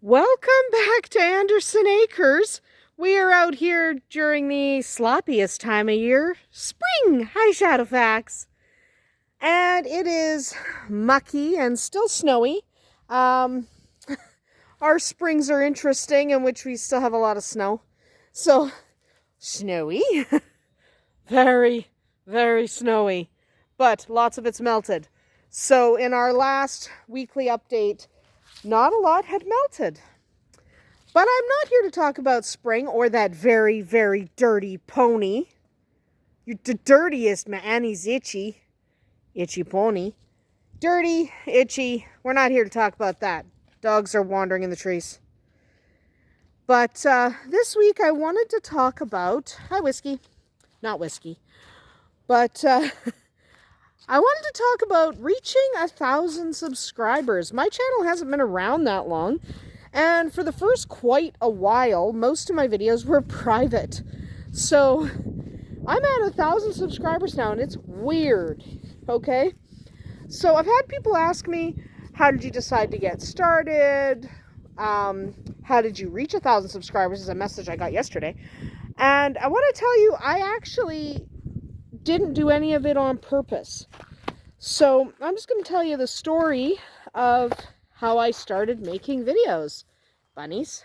Welcome back to Andersen Acres. We are out here during the sloppiest time of year, spring. Hi, Shadowfax. And it is mucky and still snowy. Our springs are interesting, in which we still have a lot of snow. So, snowy. Very, very snowy. But lots of it's melted. So in our last weekly update, not a lot had melted. But I'm not here to talk about spring or that very, very dirty pony. You're the dirtiest, man. He's itchy. Itchy pony. Dirty, itchy. We're not here to talk about that. Dogs are wandering in the trees. But this week I wanted to talk about... Hi, Whiskey. Not Whiskey. But... I wanted to talk about reaching 1,000 subscribers. My channel hasn't been around that long, and for the first quite a while, most of my videos were private. So I'm at 1,000 subscribers now, and it's weird, okay? So I've had people ask me, how did you decide to get started? How did you reach 1,000 subscribers is a message I got yesterday. And I want to tell you, I actually didn't do any of it on purpose. So I'm just going to tell you the story of how I started making videos. Bunnies.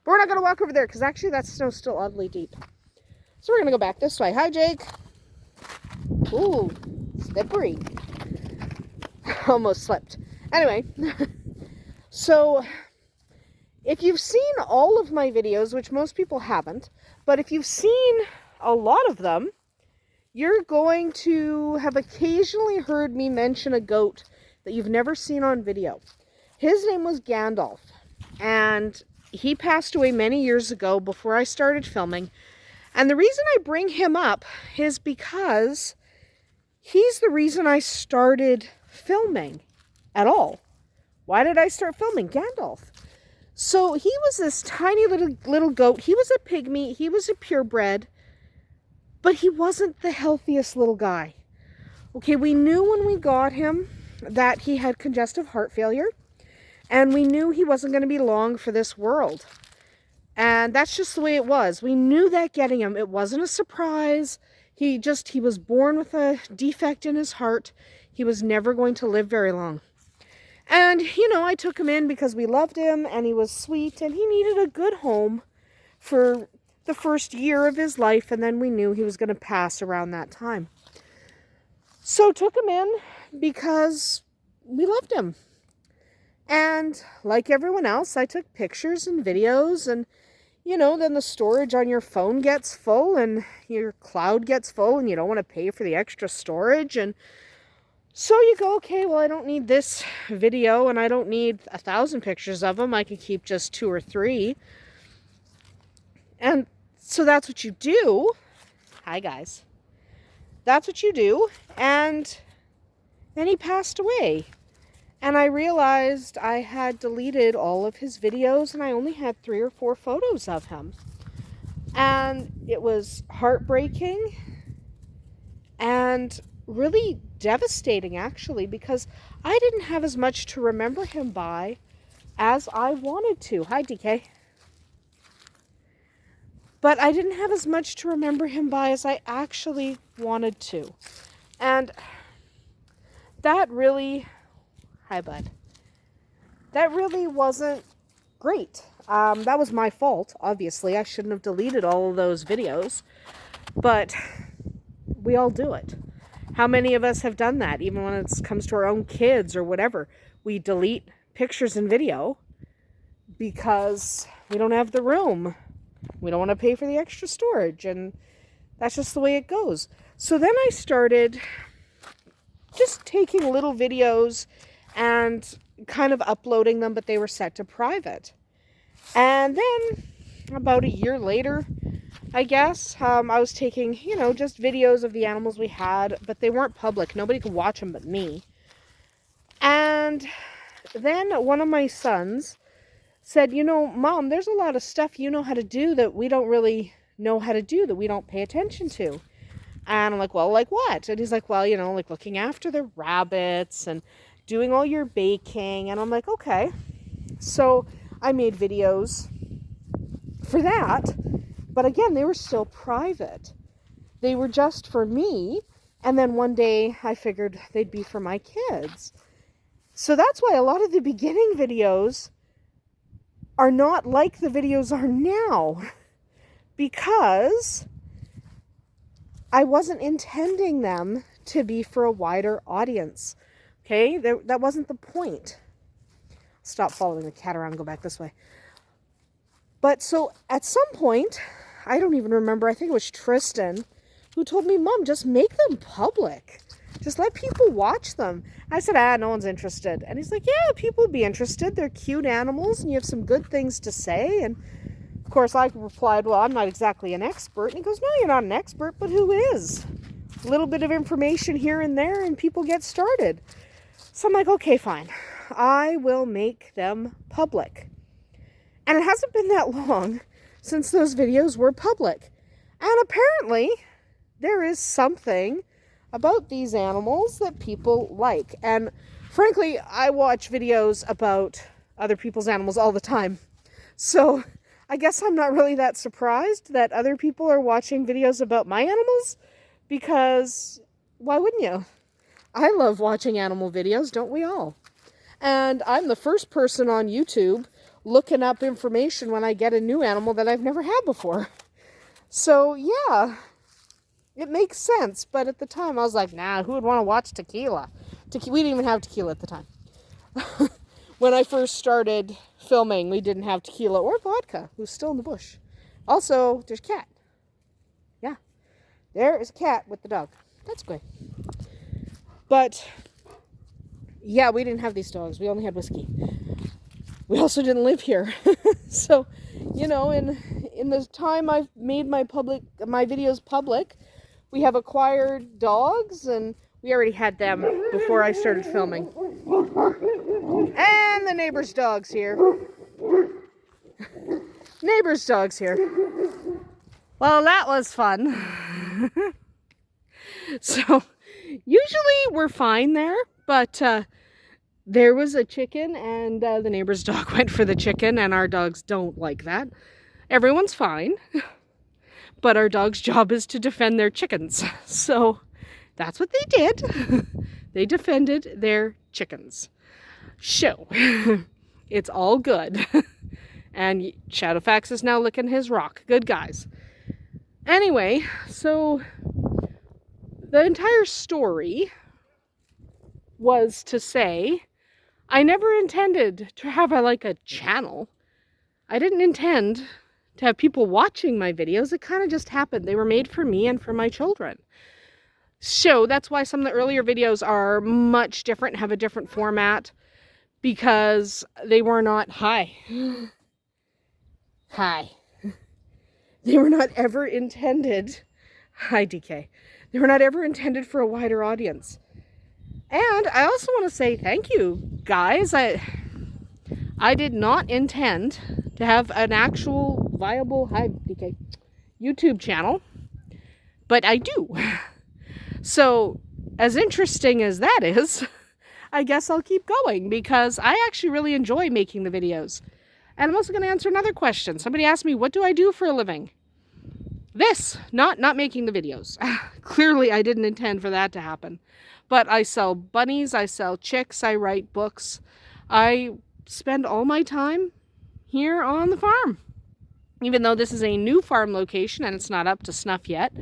But we're not going to walk over there because actually that snow's still oddly deep. So we're going to go back this way. Hi, Jake. Ooh, slippery. Almost slipped. Anyway, so if you've seen all of my videos, which most people haven't, but if you've seen a lot of them, you're going to have occasionally heard me mention a goat that you've never seen on video. His name was Gandalf, and he passed away many years ago before I started filming. And the reason I bring him up is because he's the reason I started filming at all. Why did I start filming? Gandalf. So he was this tiny little goat. He was a pygmy. He was a purebred. But he wasn't the healthiest little guy. Okay, we knew when we got him that he had congestive heart failure. And we knew he wasn't going to be long for this world. And that's just the way it was. We knew that getting him. It wasn't a surprise. He was born with a defect in his heart. He was never going to live very long. And, I took him in because we loved him and he was sweet and he needed a good home for the first year of his life, and then we knew he was going to pass around that time. So took him in because we loved him. And like everyone else, I took pictures and videos, and then the storage on your phone gets full and your cloud gets full and you don't want to pay for the extra storage. And so you go, okay, well, I don't need this video and I don't need 1,000 pictures of him. I can keep just 2 or 3. And so that's what you do. Hi, guys. That's what you do. And then he passed away. And I realized I had deleted all of his videos and I only had 3 or 4 photos of him. And it was heartbreaking and really devastating, actually, because I didn't have as much to remember him by as I wanted to. Hi, DK. But I didn't have as much to remember him by as I actually wanted to. And that really... Hi, bud. That really wasn't great. That was my fault, obviously. I shouldn't have deleted all of those videos. But we all do it. How many of us have done that, even when it comes to our own kids or whatever? We delete pictures and video because we don't have the room. We don't want to pay for the extra storage, and that's just the way it goes. So then I started just taking little videos and kind of uploading them, but they were set to private. And then about a year later, I guess, I was taking, just videos of the animals we had, but they weren't public. Nobody could watch them but me. And then one of my sons said, Mom, there's a lot of stuff you know how to do that we don't really know how to do, that we don't pay attention to. And I'm like, well, like what? And he's like, well, like looking after the rabbits and doing all your baking. And I'm like, okay. So I made videos for that, but again, they were still private. They were just for me, and then one day I figured they'd be for my kids. So that's why a lot of the beginning videos are not like the videos are now, because I wasn't intending them to be for a wider audience. Okay, that wasn't the point. Stop following the cat around and go back this way. But so at some point, I don't even remember, I think it was Tristan, who told me, Mom, just make them public. Just let people watch them. I said, no one's interested. And he's like, yeah, people would be interested. They're cute animals and you have some good things to say. And of course I replied, well, I'm not exactly an expert. And he goes, no, you're not an expert, but who is? A little bit of information here and there and people get started. So I'm like, okay, fine. I will make them public. And it hasn't been that long since those videos were public. And apparently there is something about these animals that people like. And frankly, I watch videos about other people's animals all the time. So I guess I'm not really that surprised that other people are watching videos about my animals, because why wouldn't you? I love watching animal videos, don't we all? And I'm the first person on YouTube looking up information when I get a new animal that I've never had before. So yeah, it makes sense. But at the time I was like, nah, who would want to watch tequila? We didn't even have tequila at the time. When I first started filming, we didn't have tequila or vodka. It was still in the bush. Also, there's a cat. Yeah, there is a cat with the dog. That's great. But yeah, we didn't have these dogs. We only had whiskey. We also didn't live here. So, you know, in the time I've made my videos public, we have acquired dogs, and we already had them before I started filming. And the neighbor's dog's here. Neighbor's dog's here. Well, that was fun. So, usually we're fine there, but there was a chicken, and the neighbor's dog went for the chicken, and our dogs don't like that. Everyone's fine, but our dog's job is to defend their chickens. So that's what they did. They defended their chickens. So it's all good. And Shadowfax is now licking his rock. Good guys. Anyway, so the entire story was to say, I never intended to have a channel. I didn't intend to have people watching my videos. It kind of just happened. They were made for me and for my children. So that's why some of the earlier videos are much different, have a different format, because they were not, hi. They were not ever intended, hi DK, they were not ever intended for a wider audience. And I also want to say thank you, guys. I did not intend to have an actual viable, hi DK, YouTube channel, but I do. So, as interesting as that is, I guess I'll keep going, because I actually really enjoy making the videos. And I'm also going to answer another question. Somebody asked me, what do I do for a living? This, not making the videos. Clearly, I didn't intend for that to happen. But I sell bunnies, I sell chicks, I write books. I spend all my time here on the farm. Even though this is a new farm location and it's not up to snuff yet,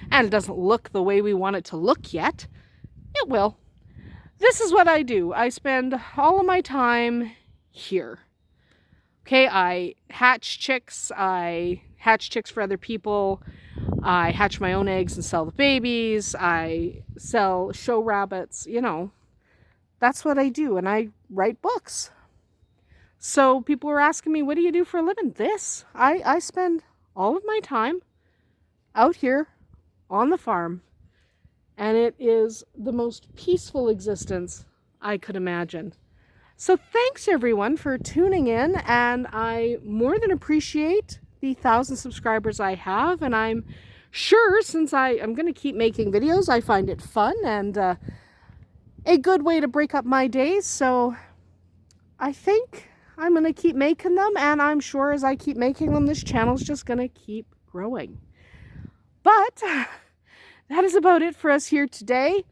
and it doesn't look the way we want it to look yet, it will. This is what I do. I spend all of my time here. Okay, I hatch chicks. I hatch chicks for other people. I hatch my own eggs and sell the babies. I sell show rabbits. You know, that's what I do. And I write books. So people were asking me, what do you do for a living? This. I spend all of my time out here on the farm. And it is the most peaceful existence I could imagine. So thanks everyone for tuning in, and I more than appreciate the 1,000 subscribers I have, and I'm sure since I'm going to keep making videos, I find it fun and a good way to break up my days. So I think I'm going to keep making them, and I'm sure as I keep making them, this channel's just going to keep growing. But that is about it for us here today.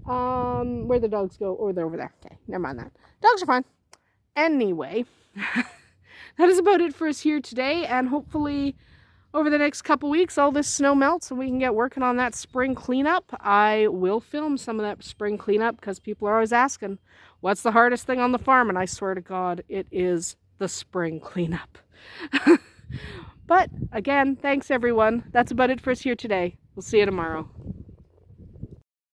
Where'd the dogs go? Oh, they're over there. Okay, never mind that. Dogs are fine. Anyway, that is about it for us here today, and hopefully over the next couple weeks all this snow melts and we can get working on that spring cleanup. I will film some of that spring cleanup because people are always asking, what's the hardest thing on the farm? And I swear to God, it is the spring cleanup. But again, thanks everyone. That's about it for us here today. We'll see you tomorrow.